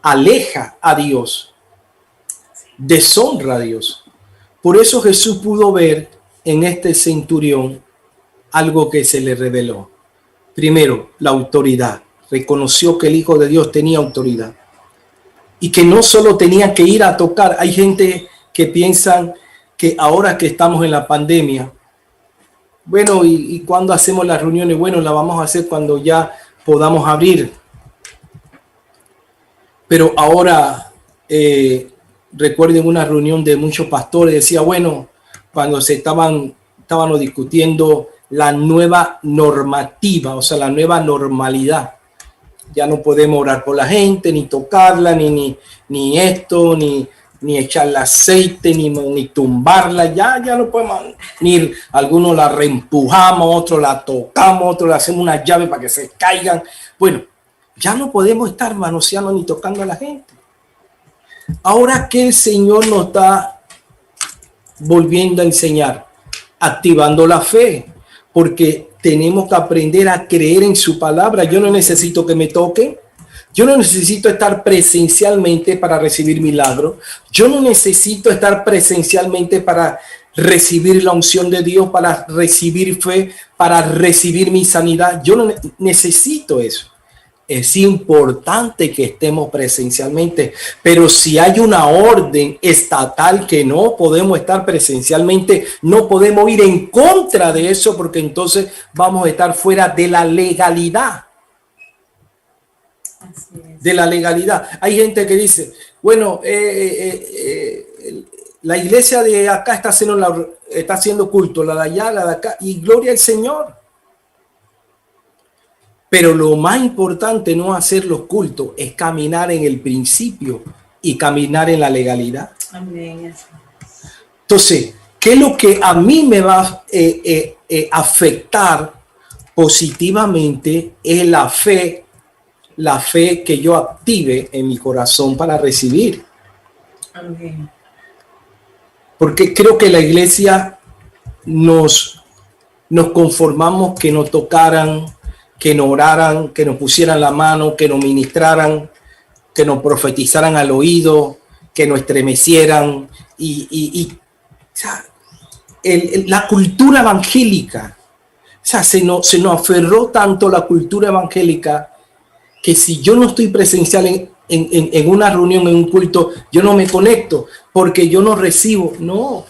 aleja a Dios, deshonra a Dios. Por eso Jesús pudo ver en este centurión algo que se le reveló. Primero, la autoridad. Reconoció que el Hijo de Dios tenía autoridad y que no solo tenía que ir a tocar. Hay gente que piensan que ahora que estamos en la pandemia, bueno, ¿y cuándo hacemos las reuniones? Bueno, la vamos a hacer cuando ya podamos abrir. Pero ahora, recuerden una reunión de muchos pastores, decía, bueno, cuando estaban discutiendo la nueva normativa, o sea, la nueva normalidad. Ya no podemos orar por la gente, ni tocarla, ni esto, ni echarle aceite, ni tumbarla. Ya no podemos, ni algunos la reempujamos, otros la tocamos, otros le hacemos una llave para que se caigan. Bueno, ya no podemos estar manoseando ni tocando a la gente. Ahora que el Señor nos está volviendo a enseñar, activando la fe, porque tenemos que aprender a creer en su palabra. Yo no necesito que me toquen. Yo no necesito estar presencialmente para recibir milagros. Yo no necesito estar presencialmente para recibir la unción de Dios, para recibir fe, para recibir mi sanidad. Yo no necesito eso. Es importante que estemos presencialmente, pero si hay una orden estatal que no podemos estar presencialmente, no podemos ir en contra de eso, porque entonces vamos a estar fuera de la legalidad. De la legalidad. Hay gente que dice, bueno, la iglesia de acá está haciendo culto, la de allá, la de acá, y gloria al Señor. Pero lo más importante no hacer los cultos, es caminar en el principio y caminar en la legalidad. Amén. Entonces, ¿qué es lo que a mí me va a afectar positivamente? Es la fe que yo active en mi corazón para recibir. Amén. Porque creo que la iglesia nos conformamos que nos tocaran, que nos oraran, que nos pusieran la mano, que nos ministraran, que nos profetizaran al oído, que nos estremecieran. O sea, la cultura evangélica, o sea, se nos aferró tanto la cultura evangélica que si yo no estoy presencial en una reunión, en un culto, yo no me conecto porque yo no recibo. No.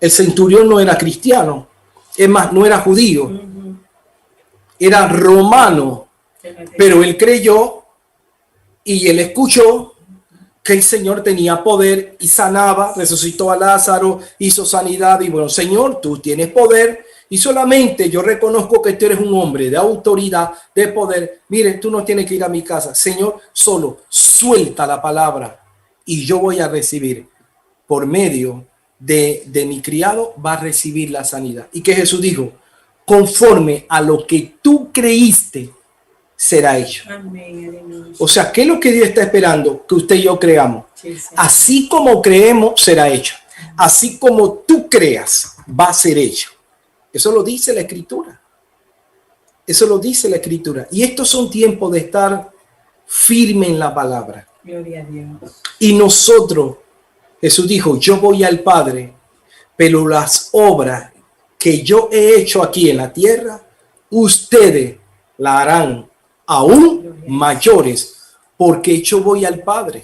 El centurión no era cristiano, es más, no era judío. Era romano, pero él creyó y él escuchó, que el Señor tenía poder y sanaba, resucitó a Lázaro, hizo sanidad y bueno, Señor, tú tienes poder y solamente yo reconozco que tú eres un hombre de autoridad, de poder. Mire, tú no tienes que ir a mi casa. Señor, solo suelta la palabra y yo voy a recibir por medio de mi criado, va a recibir la sanidad. Y que Jesús dijo, conforme a lo que tú creíste, será hecho.
Amén, aleluya.
O sea, ¿qué es lo que Dios está esperando? Que usted y yo creamos.
Sí, Señor.
Así como creemos, será hecho. Así como tú creas, va a ser hecho. Eso lo dice la Escritura. Eso lo dice la Escritura. Y estos son tiempos de estar firme en la palabra.
Gloria a Dios.
Y nosotros, Jesús dijo, yo voy al Padre, pero las obras que yo he hecho aquí en la tierra, ustedes la harán aún mayores, porque yo voy al Padre.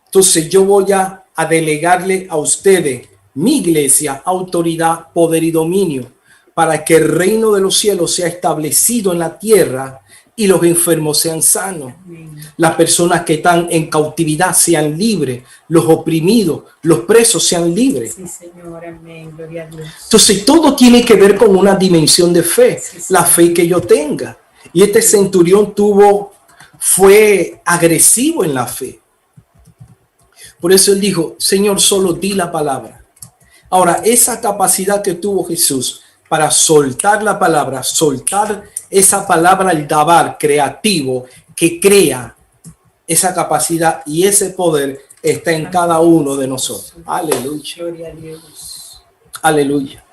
Entonces yo voy a delegarle a ustedes, mi iglesia, autoridad, poder y dominio, para que el reino de los cielos sea establecido en la tierra y los enfermos sean sanos.
Amén.
Las personas que están en cautividad sean libres, los oprimidos, los presos sean libres.
Sí, Señor, amén, gloria a Dios.
Entonces todo tiene que ver con una dimensión de fe,
Sí, sí.
la fe que yo tenga. Y este centurión fue agresivo en la fe. Por eso él dijo, Señor, solo di la palabra. Ahora, esa capacidad que tuvo Jesús para soltar la palabra, soltar esa palabra, el dabar creativo que crea, esa capacidad y ese poder está en cada uno de nosotros. Aleluya.
Gloria a Dios.
Aleluya.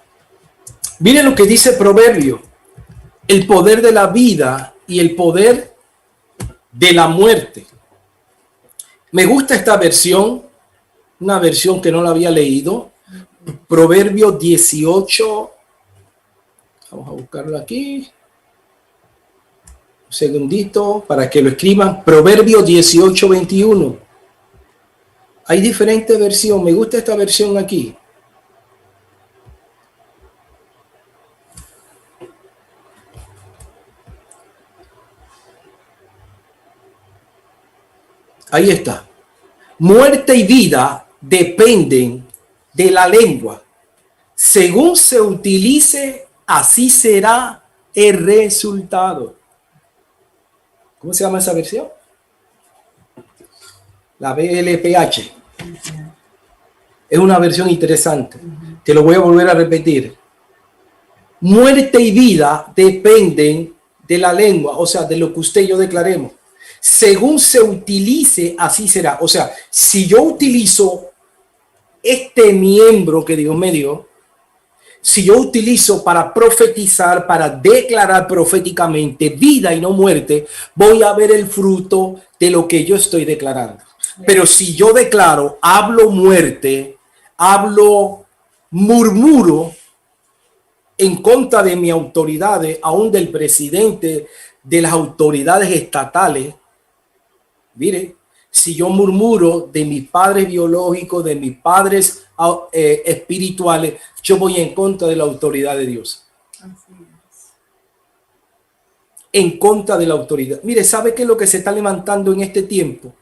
Miren lo que dice Proverbio. El poder de la vida y el poder de la muerte. Me gusta esta versión, una versión que no la había leído. Proverbio 18. Vamos a buscarlo aquí. Un segundito para que lo escriban. Proverbio 18, 21. Hay diferentes versiones. Me gusta esta versión aquí. Ahí está. Muerte y vida dependen de la lengua. Según se utilice, así será el resultado. ¿Cómo se llama esa versión? La BLPH. Es una versión interesante. Te lo voy a volver a repetir. Muerte y vida dependen de la lengua, o sea, de lo que usted y yo declaremos. Según se utilice, así será. O sea, si yo utilizo este miembro que Dios me dio, si yo utilizo para profetizar, para declarar proféticamente vida y no muerte, voy a ver el fruto de lo que yo estoy declarando. Pero si yo declaro, hablo muerte, hablo murmuro en contra de mis autoridades, aún del presidente, de las autoridades estatales, mire, si yo murmuro de mis padres biológicos, de mis padres espirituales, yo voy en contra de la autoridad de Dios.
Así es.
En contra de la autoridad. Mire, ¿sabe qué es lo que se está levantando en este tiempo?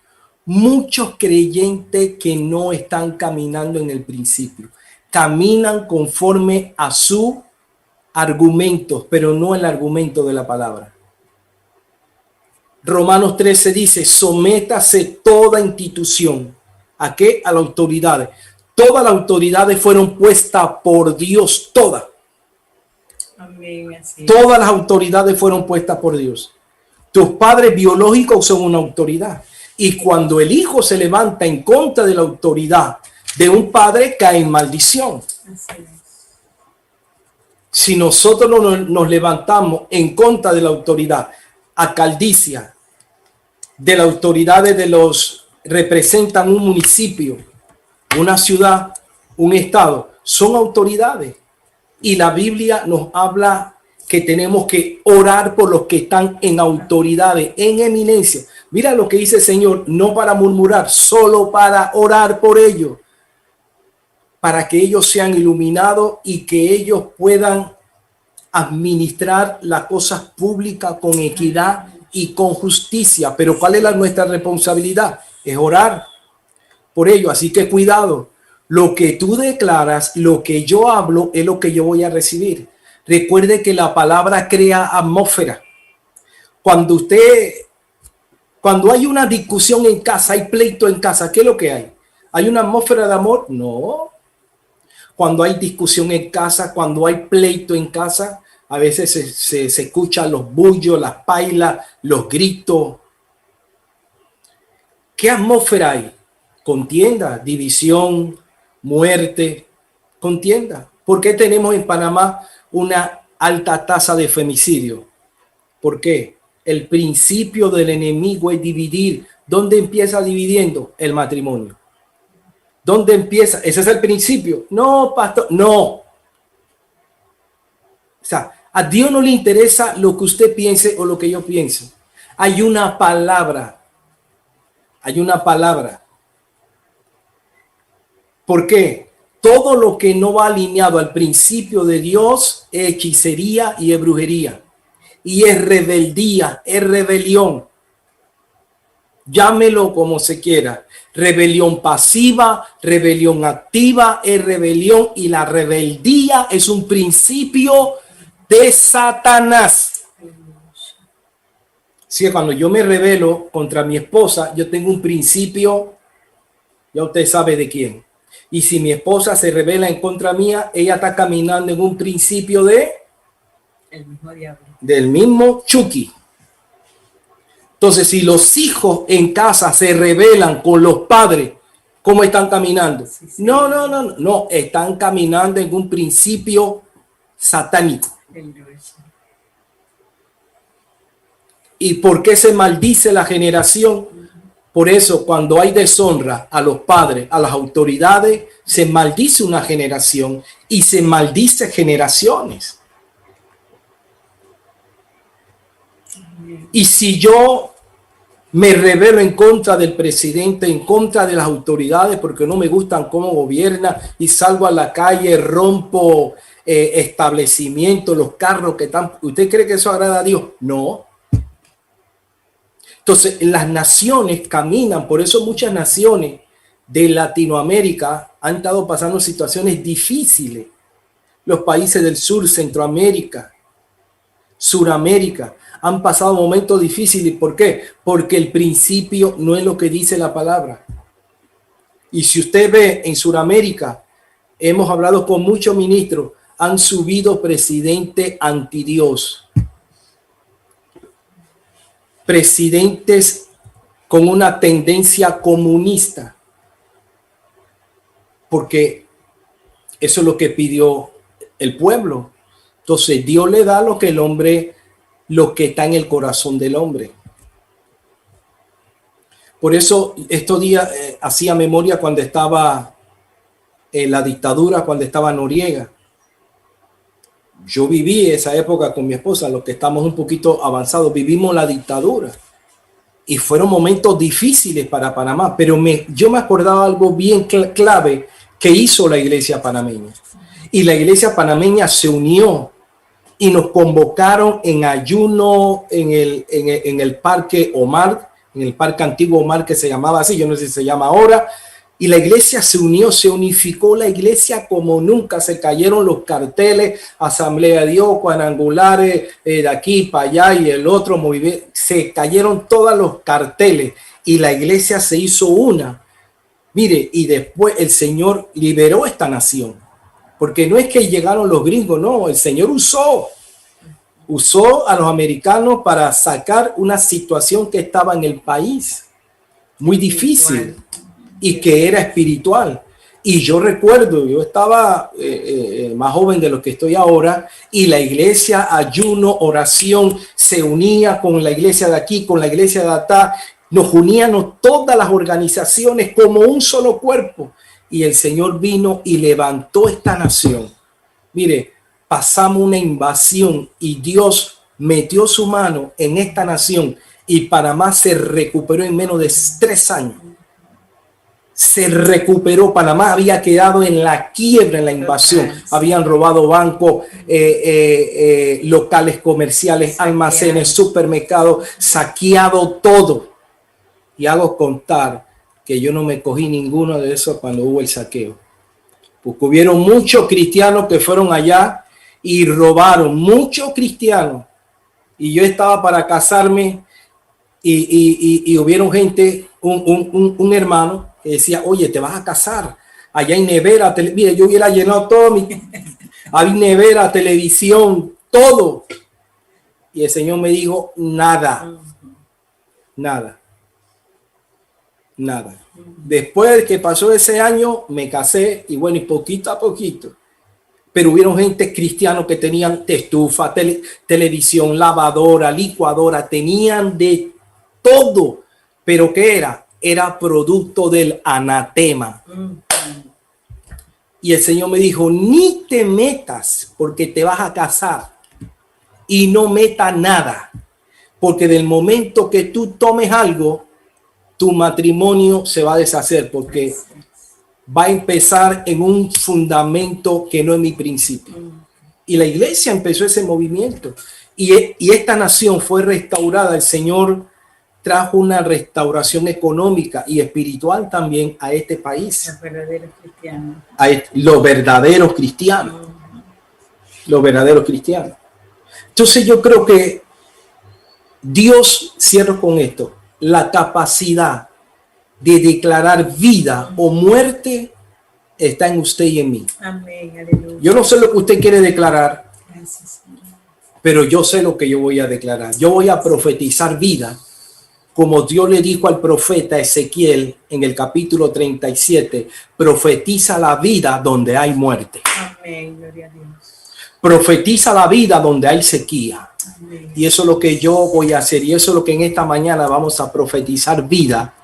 Muchos creyentes que no están caminando en el principio. Caminan conforme a sus argumentos, pero no el argumento de la palabra. Romanos 13 dice, sométase toda institución. ¿A qué? A las autoridades. Todas las autoridades fueron puestas por Dios, todas.
Amén, así es.
Todas las autoridades fueron puestas por Dios. Tus padres biológicos son una autoridad. Y cuando el hijo se levanta en contra de la autoridad de un padre, cae en maldición.
Así es.
Si nosotros no nos levantamos en contra de la autoridad, alcaldicia, de las autoridades de los representan un municipio, una ciudad, un estado, son autoridades. Y la Biblia nos habla que tenemos que orar por los que están en autoridades, en eminencia. Mira lo que dice el Señor, no para murmurar, solo para orar por ellos, para que ellos sean iluminados y que ellos puedan administrar las cosas públicas con equidad y con justicia. Pero ¿cuál es nuestra responsabilidad? Es orar por ello. Así que cuidado. Lo que tú declaras, lo que yo hablo, es lo que yo voy a recibir. Recuerde que la palabra crea atmósfera. Cuando hay una discusión en casa, hay pleito en casa, ¿qué es lo que hay? ¿Hay una atmósfera de amor? No. Cuando hay discusión en casa, cuando hay pleito en casa, a veces se escuchan los bullos, las pailas, los gritos. ¿Qué atmósfera hay? Contienda, división, muerte, contienda. ¿Por qué tenemos en Panamá una alta tasa de femicidio? ¿Por qué? El principio del enemigo es dividir. ¿Dónde empieza dividiendo? El matrimonio. ¿Dónde empieza? Ese es el principio. No, pastor, no. O sea, a Dios no le interesa lo que usted piense o lo que yo piense. Hay una palabra. Hay una palabra. ¿Por qué? Todo lo que no va alineado al principio de Dios es hechicería y es brujería. Y es rebeldía, es rebelión. Llámelo como se quiera. Rebelión pasiva, rebelión activa, es rebelión. Y la rebeldía es un principio de Satanás. Así que cuando yo me rebelo contra mi esposa, yo tengo un principio, ya usted sabe de quién. Y si mi esposa se rebela en contra mía, ella está caminando en un principio de
El mismo diablo.
del mismo Chucky. Entonces, si los hijos en casa se rebelan con los padres, ¿cómo están caminando?
Sí.
No, están caminando en un principio satánico. ¿Y por qué se maldice la generación? Por eso, cuando hay deshonra a los padres, a las autoridades, se maldice una generación y se maldice generaciones. Y si yo me rebelo en contra del presidente, en contra de las autoridades, porque no me gustan cómo gobierna, y salgo a la calle, rompo establecimientos, los carros que están... ¿Usted cree que eso agrada a Dios? No. Entonces, las naciones caminan, por eso muchas naciones de Latinoamérica han estado pasando situaciones difíciles. Los países del sur, Centroamérica, Suramérica, han pasado momentos difíciles. ¿Por qué? Porque el principio no es lo que dice la palabra. Y si usted ve en Suramérica, hemos hablado con muchos ministros, han subido presidentes anti Dios. Presidentes con una tendencia comunista. Porque eso es lo que pidió el pueblo. Entonces Dios le da lo que el hombre, lo que está en el corazón del hombre. Por eso estos días hacía memoria cuando estaba la dictadura, cuando estaba Noriega. Yo viví esa época con mi esposa, los que estamos un poquito avanzados, vivimos la dictadura. Y fueron momentos difíciles para Panamá, pero yo me acordaba algo bien clave que hizo la iglesia panameña. Y la iglesia panameña se unió y nos convocaron en ayuno en el Parque Omar, en el Parque Antiguo Omar, que se llamaba así, yo no sé si se llama ahora. Y la iglesia se unió, se unificó la iglesia como nunca. Se cayeron los carteles, Asamblea de Dios, cuadrangulares, de aquí para allá y el otro movimiento. Se cayeron todos los carteles y la iglesia se hizo una. Mire, y después el Señor liberó esta nación. Porque no es que llegaron los gringos, no, el Señor usó a los americanos para sacar una situación que estaba en el país muy difícil y que era espiritual. Y yo recuerdo, yo estaba más joven de lo que estoy ahora, y la iglesia, ayuno, oración, se unía con la iglesia de aquí, con la iglesia de acá, nos unían todas las organizaciones como un solo cuerpo. Y el Señor vino y levantó esta nación. Mire, pasamos una invasión y Dios metió su mano en esta nación y Panamá se recuperó en menos de 3 años. se recuperó. Panamá había quedado en la quiebra en la invasión. Habían robado bancos, locales comerciales, almacenes, supermercados, saqueado todo. Y hago contar que yo no me cogí ninguno de esos cuando hubo el saqueo. Porque hubieron muchos cristianos que fueron allá y robaron, muchos cristianos. Y yo estaba para casarme y hubieron gente, un hermano que decía, oye, te vas a casar. Allá hay nevera, mire, yo hubiera llenado todo había nevera, televisión, todo. Y el Señor me dijo, nada. Después de que pasó ese año, me casé y bueno, y poquito a poquito. Pero hubieron gente cristianos que tenían estufa, televisión, lavadora, licuadora, tenían de todo. Pero ¿qué era? Era producto del anatema. Y el Señor me dijo, ni te metas porque te vas a casar y no metas nada. Porque del momento que tú tomes algo, tu matrimonio se va a deshacer porque va a empezar en un fundamento que no es mi principio. Y la iglesia empezó ese movimiento. Y esta nación fue restaurada. El Señor trajo una restauración económica y espiritual también a este país.
Los verdaderos cristianos.
Los verdaderos cristianos. Los verdaderos cristianos. Entonces yo creo que Dios, cierro con esto, la capacidad de declarar vida o muerte está en usted y en mí.
Amén, aleluya.
Yo no sé lo que usted quiere declarar,
Gracias, Señor.
pero yo sé lo que yo voy a declarar. Yo voy a profetizar vida, como Dios le dijo al profeta Ezequiel en el capítulo 37, profetiza la vida donde hay muerte.
Amén, gloria a Dios.
Profetiza la vida donde hay sequía.
Amén.
Y eso es lo que yo voy a hacer. Y eso es lo que en esta mañana vamos a profetizar vida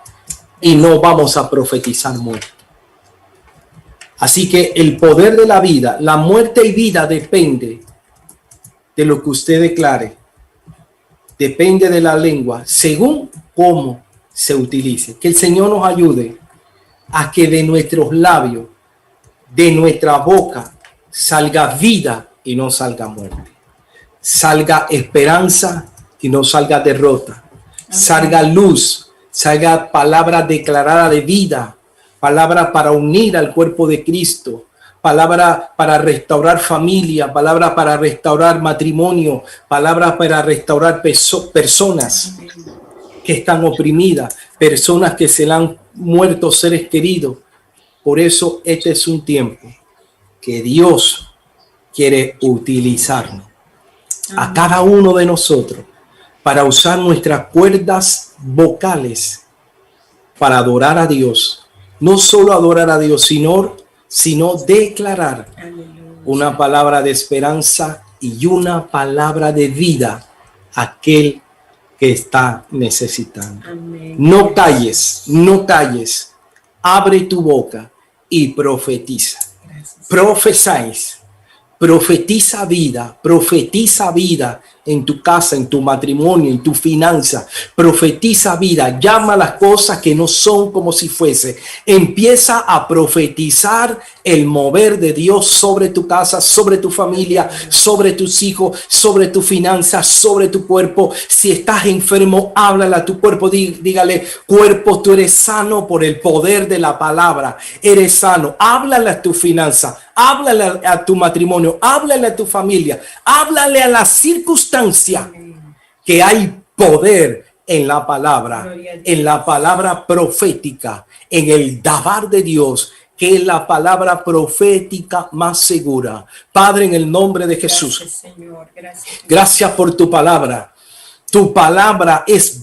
y no vamos a profetizar muerte. Así que el poder de la vida, la muerte y vida depende de lo que usted declare. Depende de la lengua, según cómo se utilice. Que el Señor nos ayude a que de nuestros labios, de nuestra boca, salga vida y no salga muerte. Salga esperanza y no salga derrota. Salga luz, salga palabra declarada de vida, palabra para unir al cuerpo de Cristo, palabra para restaurar familia, palabra para restaurar matrimonio, palabra para restaurar personas que están oprimidas, personas que se le han muerto seres queridos. Por eso este es un tiempo que Dios quiere utilizarnos a cada uno de nosotros para usar nuestras cuerdas vocales para adorar a Dios. No solo adorar a Dios, sino declarar una palabra de esperanza y una palabra de vida a aquel que está necesitando.
Amén.
No calles. Abre tu boca y profetiza.
Gracias.
Profetiza vida en tu casa, en tu matrimonio, en tu finanza. Profetiza vida, llama las cosas que no son como si fuese. Empieza a profetizar el mover de Dios sobre tu casa, sobre tu familia, sobre tus hijos, sobre tu finanza, sobre tu cuerpo. Si estás enfermo, háblale a tu cuerpo, dígale, cuerpo, tú eres sano por el poder de la palabra. Eres sano. Háblale a tu finanza, háblale a tu matrimonio, háblale a tu familia, háblale a la circunstancia que hay poder en la palabra profética, en el dabar de Dios, que es la palabra profética más segura. Padre, en el nombre de Jesús,
Gracias, Señor.
gracias por tu palabra. Tu palabra es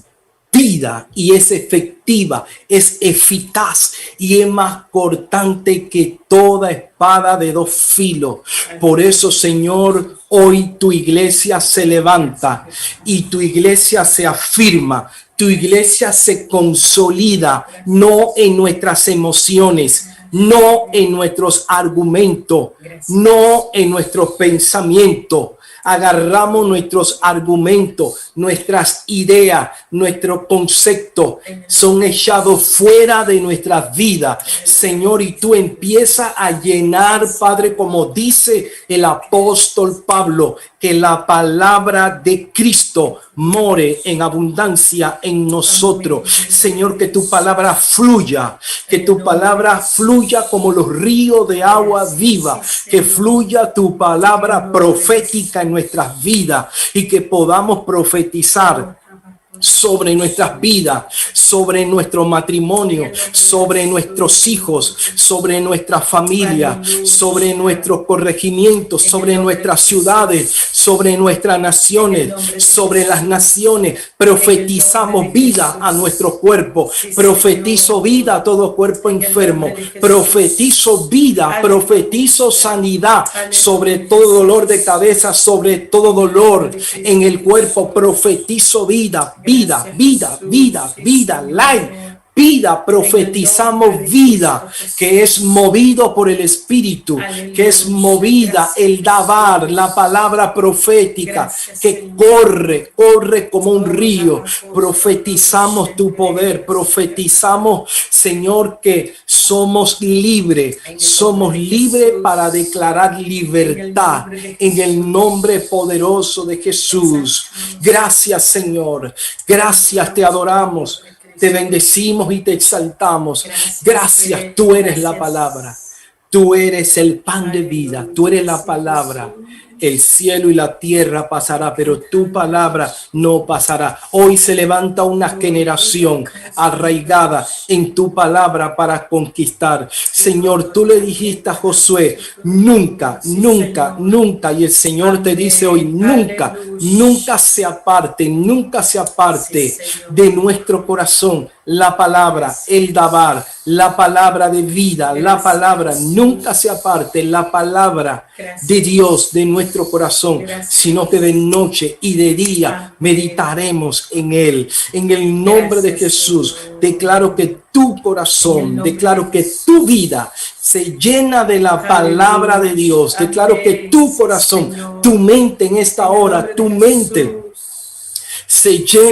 vida y es efectiva, es eficaz y es más cortante que toda espada de dos filos. Por eso, Señor, hoy tu iglesia se levanta y tu iglesia se afirma. Tu iglesia se consolida, no en nuestras emociones, no en nuestros argumentos, no en nuestros pensamientos. Agarramos nuestros argumentos, nuestras ideas, nuestros conceptos son echados fuera de nuestras vidas, Señor, y tú empiezas a llenar, Padre, como dice el apóstol Pablo, que la palabra de Cristo more en abundancia en nosotros. Señor, que tu palabra fluya, que tu palabra fluya como los ríos de agua viva, que fluya tu palabra profética en nuestras vidas y que podamos profetizar sobre nuestras vidas, sobre nuestro matrimonio, sobre nuestros hijos, sobre nuestra familia, sobre nuestros corregimientos, sobre nuestras ciudades, sobre nuestras naciones, sobre las naciones. Profetizamos vida a nuestro cuerpo, profetizo vida a todo cuerpo enfermo, profetizo vida, profetizo sanidad sobre todo dolor de cabeza, sobre todo dolor en el cuerpo, profetizo vida, vida, vida, vida, vida, life. Vida, profetizamos vida que es movido por el Espíritu, que es movida el dabar, la palabra profética que corre como un río. Profetizamos tu poder, profetizamos, Señor, que somos libres para declarar libertad en el nombre poderoso de Jesús. Gracias, Señor, gracias, te adoramos. Te bendecimos y te exaltamos. Gracias, tú eres la palabra. Tú eres el pan de vida. Tú eres la palabra. El cielo y la tierra pasará, pero tu palabra no pasará. Hoy se levanta una generación arraigada en tu palabra para conquistar. Señor, tú le dijiste a Josué, nunca, nunca, nunca. Y el Señor te dice hoy, nunca, nunca se aparte de nuestro corazón la palabra, el dabar, la palabra de vida, la palabra, nunca se aparte la palabra de Dios de nuestro corazón, sino que de noche y de día meditaremos en él. En el nombre de Jesús, declaro que tu corazón, declaro que tu vida se llena de la palabra de Dios. Declaro que tu corazón, tu mente en esta hora, tu mente se llena